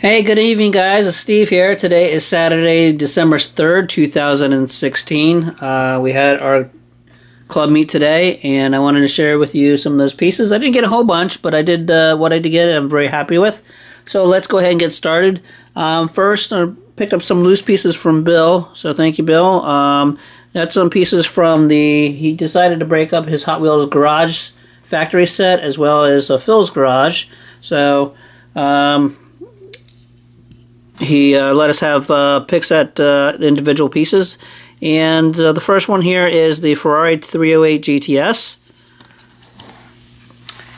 Hey, good evening, guys. It's Steve here. Today is Saturday, December 3rd, 2016. We had our club meet today, and I wanted to share with you some of those pieces. I didn't get a whole bunch, but I did what I did get. I'm very happy with. So let's go ahead and get started. First, I picked up some loose pieces from Bill. So thank you, Bill. Got some pieces from he decided to break up his Hot Wheels garage factory set as well as Phil's garage. So he let us have picks at individual pieces. And the first one here is the Ferrari 308 GTS.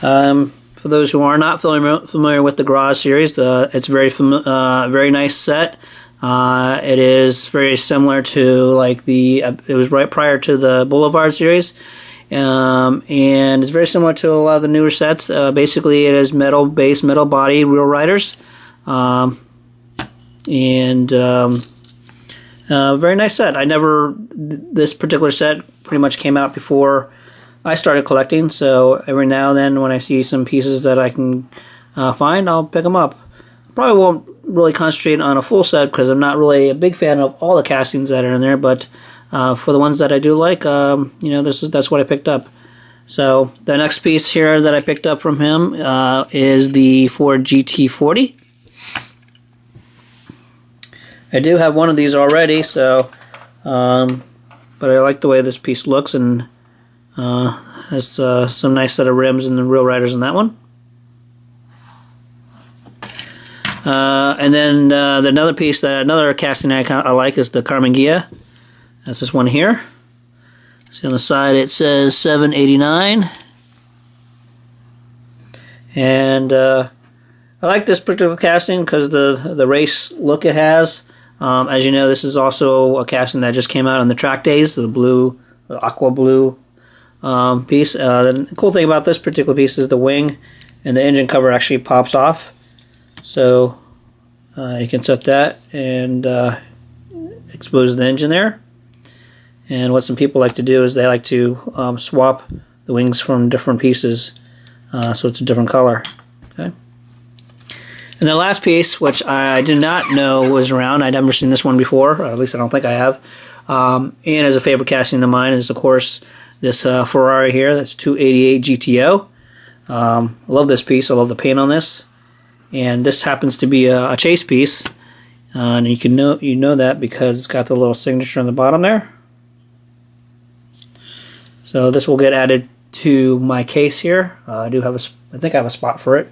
For those who are not familiar with the Garage series, it's very nice set. It is very similar to like it was right prior to the Boulevard series. And it's very similar to a lot of the newer sets. Basically, it is metal base, metal body, Real Riders. Very nice set. This particular set pretty much came out before I started collecting, so every now and then when I see some pieces that I can find, I'll pick them up. Probably won't really concentrate on a full set because I'm not really a big fan of all the castings that are in there, but for the ones that I do like, that's what I picked up. So the next piece here that I picked up from him is the Ford GT40. I do have one of these already, so but I like the way this piece looks, and has some nice set of rims and the Real Riders in that one. And then another piece, another casting I like is the Karmann Ghia. That's this one here. See on the side it says 789, and I like this particular casting because the race look it has. As you know, this is also a casting that just came out on the track days, the aqua blue piece. The cool thing about this particular piece is the wing and the engine cover actually pops off. So you can set that and expose the engine there. And what some people like to do is they like to swap the wings from different pieces so it's a different color. Okay. And the last piece, which I did not know was around, I'd never seen this one before, or at least I don't think I have, and as a favorite casting of mine is, of course, this Ferrari here, that's 288 GTO. I love this piece, I love the paint on this, and this happens to be a chase piece, and you know that because it's got the little signature on the bottom there. So this will get added to my case here. I think I have a spot for it.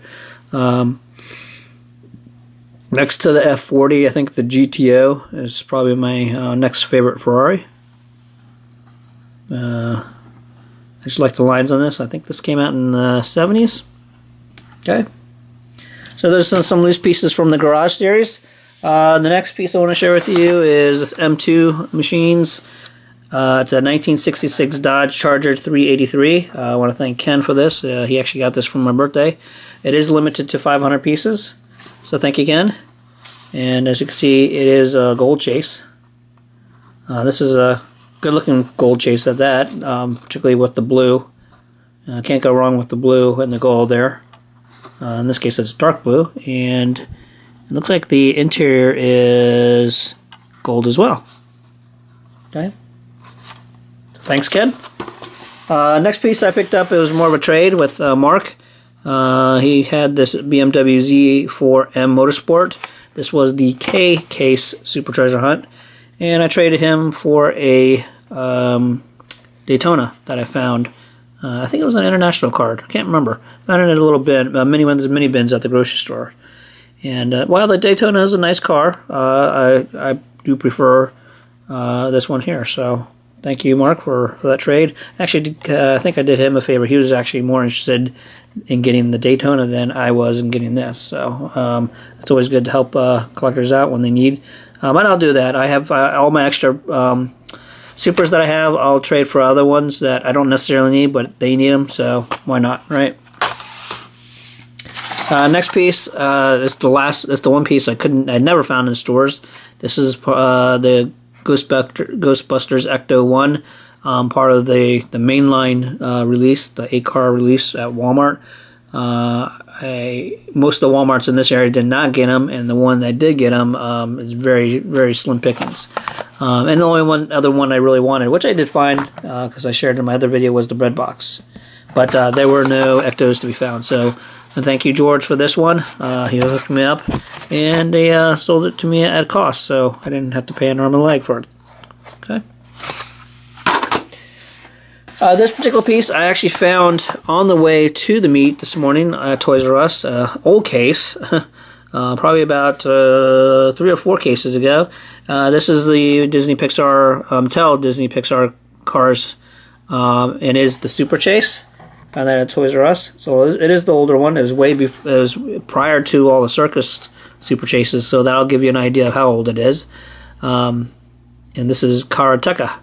Next to the F40, I think the GTO is probably my next favorite Ferrari. I just like the lines on this. I think this came out in the 70s. Okay. So there's some loose pieces from the Garage series. The next piece I want to share with you is this M2 Machines. It's a 1966 Dodge Charger 383. I want to thank Ken for this. He actually got this for my birthday. It is limited to 500 pieces. So thank you again. And as you can see, it is a gold chase. This is a good looking gold chase at that, particularly with the blue. Can't go wrong with the blue and the gold there. In this case it's dark blue, and it looks like the interior is gold as well. Okay. Thanks, Ken. Next piece I picked up, it was more of a trade with Mark. He had this BMW Z4M Motorsport. This was the K Case Super Treasure Hunt, and I traded him for a Daytona that I found. I think it was an international card. I can't remember. Found it in a little bin, mini bins at the grocery store. And while the Daytona is a nice car, I do prefer this one here. So thank you, Mark, for that trade. Actually, I think I did him a favor. He was actually more interested in getting the Daytona than I was in getting this. So it's always good to help collectors out when they need. And I'll do that. I have all my extra Supers that I have, I'll trade for other ones that I don't necessarily need, but they need them, so why not, right? Next piece is the one piece I'd never found in stores. This is the Ghostbusters Ecto 1, part of the mainline release, the 8-car release at Walmart. Most of the Walmarts in this area did not get them, and the one that did get them is very, very slim pickings. And the only other one I really wanted, which I did find because I shared in my other video, was the bread box. But there were no Ectos to be found. So thank you, George, for this one. He hooked me up, and they sold it to me at cost, so I didn't have to pay an arm and a leg for it. Okay. This particular piece I actually found on the way to the meet this morning at Toys R Us. Old case, probably about 3 or 4 cases ago. This is the Disney Pixar, Mattel Disney Pixar Cars, and is the Super Chase. Found that at Toys R Us. So it is the older one. It was way before, it was prior to all the circus Super Chases. So that'll give you an idea of how old it is. And this is Karateka.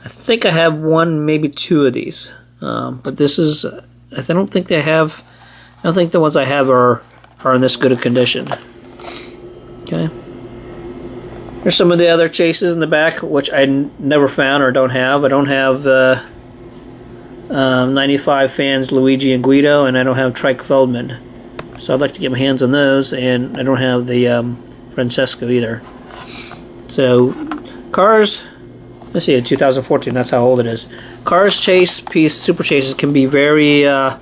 I think I have 1, maybe 2 of these, but this is. I don't think they have. I don't think the ones I have are in this good a condition. Okay. There's some of the other chases in the back, which I never found or don't have. I don't have 95 fans Luigi and Guido, and I don't have Trike Feldman. So I'd like to get my hands on those, and I don't have the Francesco either. So Cars. Let's see, in 2014, that's how old it is. Cars Chase piece, Super Chases can be very, how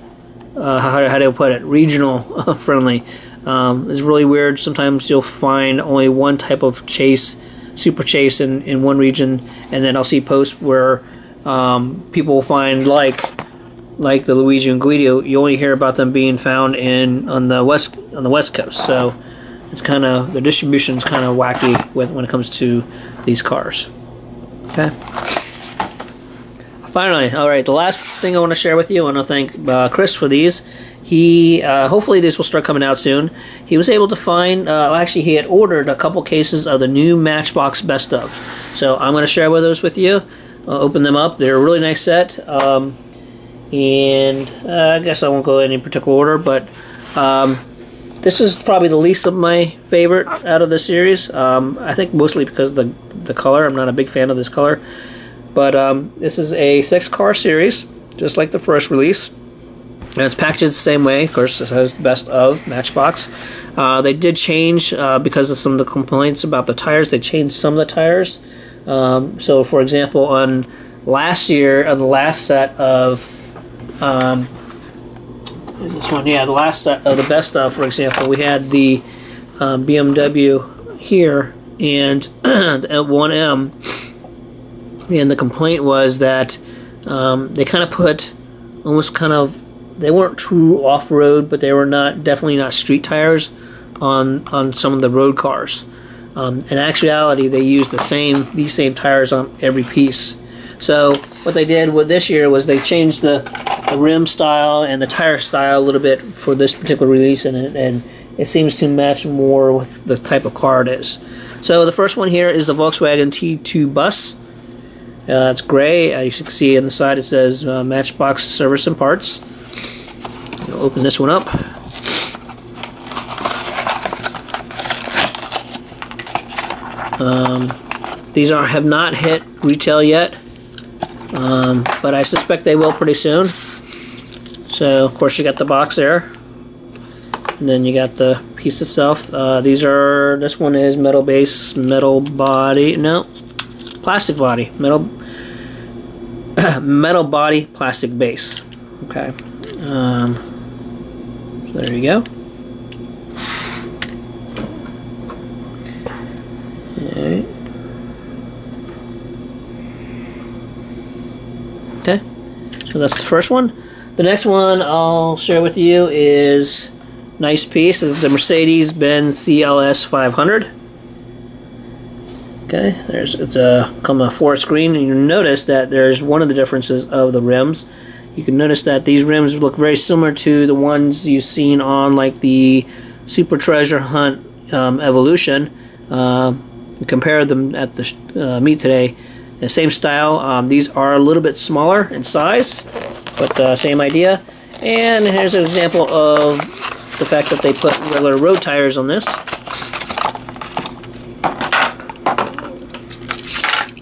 do I put it, regional friendly. It's really weird. Sometimes you'll find only one type of chase, Super Chase in one region, and then I'll see posts where people will find like the Luigi and Guido. You only hear about them being found on the west coast. So it's kind of, the distribution's kind of wacky when it comes to these cars. Okay. Finally, all right. The last thing I want to share with you, I want to thank Chris for these. He hopefully these will start coming out soon. He was able to find. Actually, he had ordered a couple cases of the new Matchbox Best of. So I'm going to share those with you. Open them up. They're a really nice set. And I guess I won't go in any particular order, but this is probably the least of my favorite out of the series. I think mostly because of the color. I'm not a big fan of this color. But this is a 6-car series, just like the first release. And it's packaged the same way. Of course, it has the Best of Matchbox. They did change, because of some of the complaints about the tires, they changed some of the tires. So, for example, on last year, on the last set of... this one, yeah, the last set of the Best of, for example, we had the BMW here and the M1M, and the complaint was that they kind of put almost kind of, they weren't true off-road, but they were definitely not street tires on some of the road cars. In actuality, they used these same tires on every piece. So what they did with this year was they changed the rim style and the tire style a little bit for this particular release, and it seems to match more with the type of car it is. So the first one here is the Volkswagen T2 Bus. It's gray. As you can see on the side, it says Matchbox Service and Parts. I'll open this one up. These have not hit retail yet, but I suspect they will pretty soon. So, of course, you got the box there, and then you got the piece itself. This one is metal base, metal body, no, plastic body, metal body, plastic base. Okay, so there you go. Alright. Okay, so that's the first one. The next one I'll share with you is nice piece. Is the Mercedes-Benz CLS 500. Okay, it's come a forest green, and you notice that there's one of the differences of the rims. You can notice that these rims look very similar to the ones you've seen on like the Super Treasure Hunt Evolution. Compare them at the meet today. The same style. These are a little bit smaller in size, but same idea. And here's an example of the fact that they put regular road tires on this.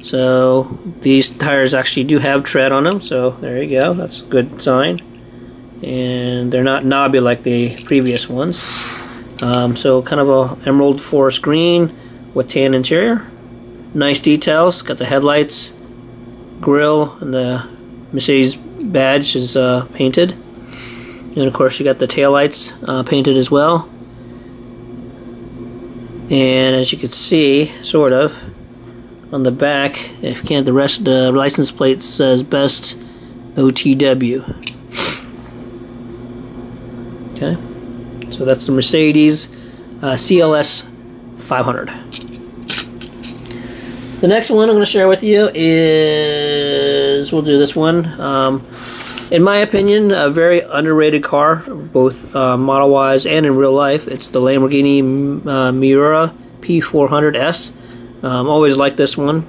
So these tires actually do have tread on them, so there you go. That's a good sign. and they're not knobby like the previous ones. So kind of a emerald forest green with tan interior. Nice details. Got the headlights, grille, and the Mercedes badge is painted. And of course you got the taillights painted as well. And as you can see, sort of, on the back, if you can't, the rest of the license plate says Best OTW. Okay, so that's the Mercedes CLS 500. The next one I'm going to share with you is, we'll do this one. In my opinion, a very underrated car, both model-wise and in real life. It's the Lamborghini Miura P400S. Always liked this one.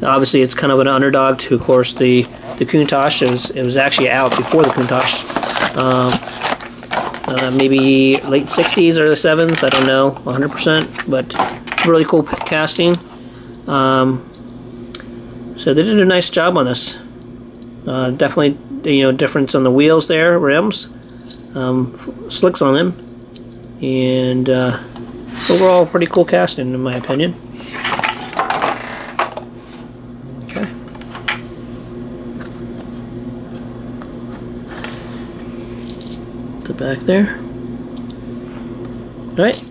Obviously, it's kind of an underdog to, of course, the Countach. It was actually out before the Countach. Maybe late 60s or the 7s, I don't know 100%, but really cool casting. So they did a nice job on this. Definitely, difference on the wheels there, rims, slicks on them, and overall pretty cool casting in my opinion. Okay. The back there. All right.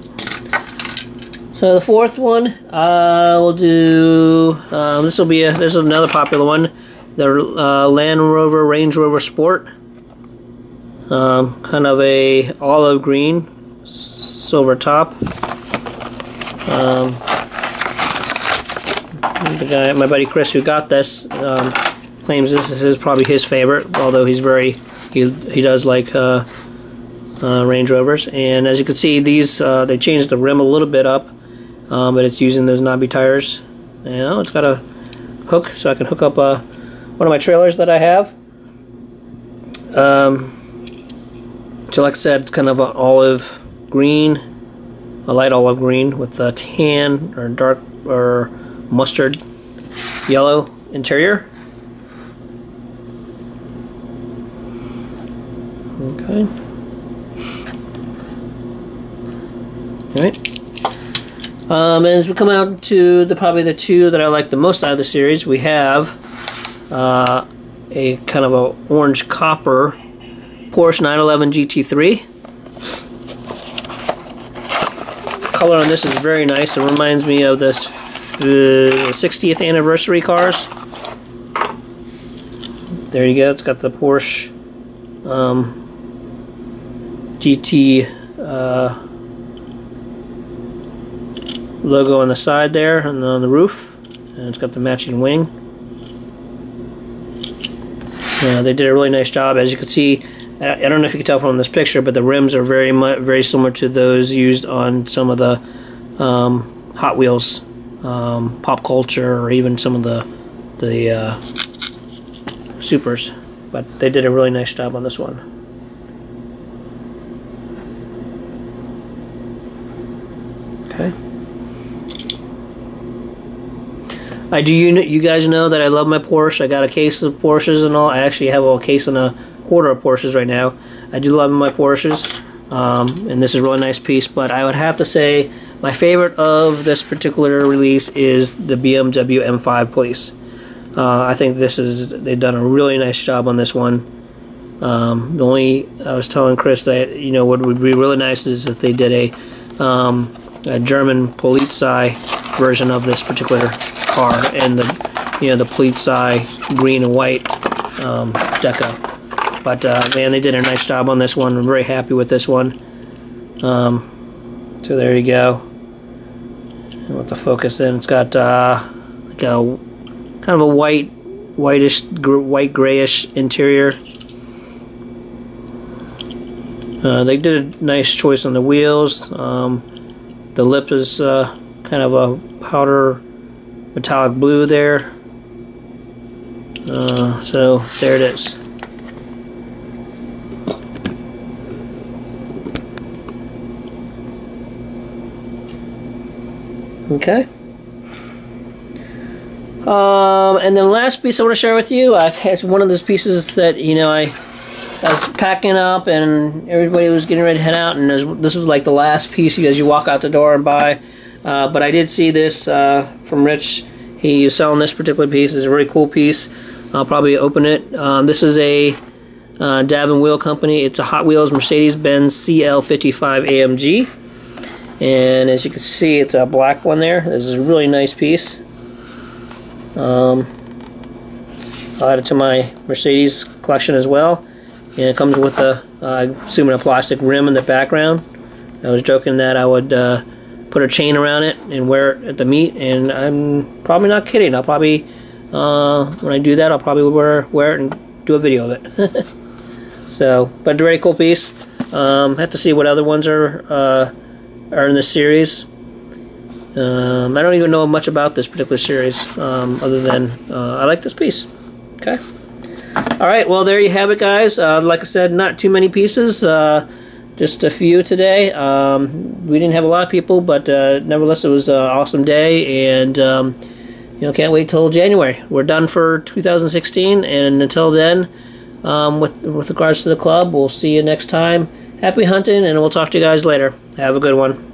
So the fourth one, we'll do. This is another popular one. The Land Rover Range Rover Sport. Kind of a olive green, silver top. The guy, my buddy Chris, who got this, claims this is probably his favorite. Although he does like Range Rovers. And as you can see, these they changed the rim a little bit up. But it's using those knobby tires. It's got a hook, so I can hook up one of my trailers that I have. So like I said, it's kind of an olive green, a light olive green with a tan or dark or mustard yellow interior. Okay. All right. As we come out to probably the two that I like the most out of the series, we have a kind of a orange copper Porsche 911 GT3. The color on this is very nice. It reminds me of this 60th anniversary cars. There you go. It's got the Porsche GT logo on the side there and on the roof, and it's got the matching wing. They did a really nice job. As you can see, I don't know if you can tell from this picture, but the rims are very similar to those used on some of the Hot Wheels, Pop Culture, or even some of the Supers. But they did a really nice job on this one. Okay. You guys know that I love my Porsche. I got a case of Porsches and all. I actually have a case and a quarter of Porsches right now. I do love my Porsches, and this is a really nice piece. But I would have to say my favorite of this particular release is the BMW M5 Police. I think they've done a really nice job on this one. I was telling Chris that what would be really nice is if they did a German Polizei version of this particular car, and the Polizei green and white deco. But man, they did a nice job on this one. I'm very happy with this one. So there you go. And with the focus in, it's got like a kind of a white grayish interior. They did a nice choice on the wheels. The lip is kind of a powder metallic blue there. So there it is. Okay. And then the last piece I want to share with you, it's one of those pieces that I I was packing up and everybody was getting ready to head out, and this was like the last piece as you walk out the door and buy. But I did see this from Rich. He was selling this particular piece. It's a really cool piece. I'll probably open it. This is a Davin Wheel Company. It's a Hot Wheels Mercedes-Benz CL55 AMG. And as you can see, it's a black one there. This is a really nice piece. I'll add it to my Mercedes collection as well. And it comes with a, assuming a plastic rim in the background. I was joking that I would put a chain around it and wear it at the meet, and I'm probably not kidding. I'll probably, when I do that, I'll probably wear it and do a video of it. So, but a very cool piece. Have to see what other ones are in this series. I don't even know much about this particular series, other than I like this piece. Okay. Alright, well there you have it, guys. Like I said, not too many pieces, just a few today. We didn't have a lot of people, but nevertheless it was an awesome day, and you know, can't wait till January. We're done for 2016, and until then, with regards to the club, we'll see you next time. Happy hunting, and we'll talk to you guys later. Have a good one.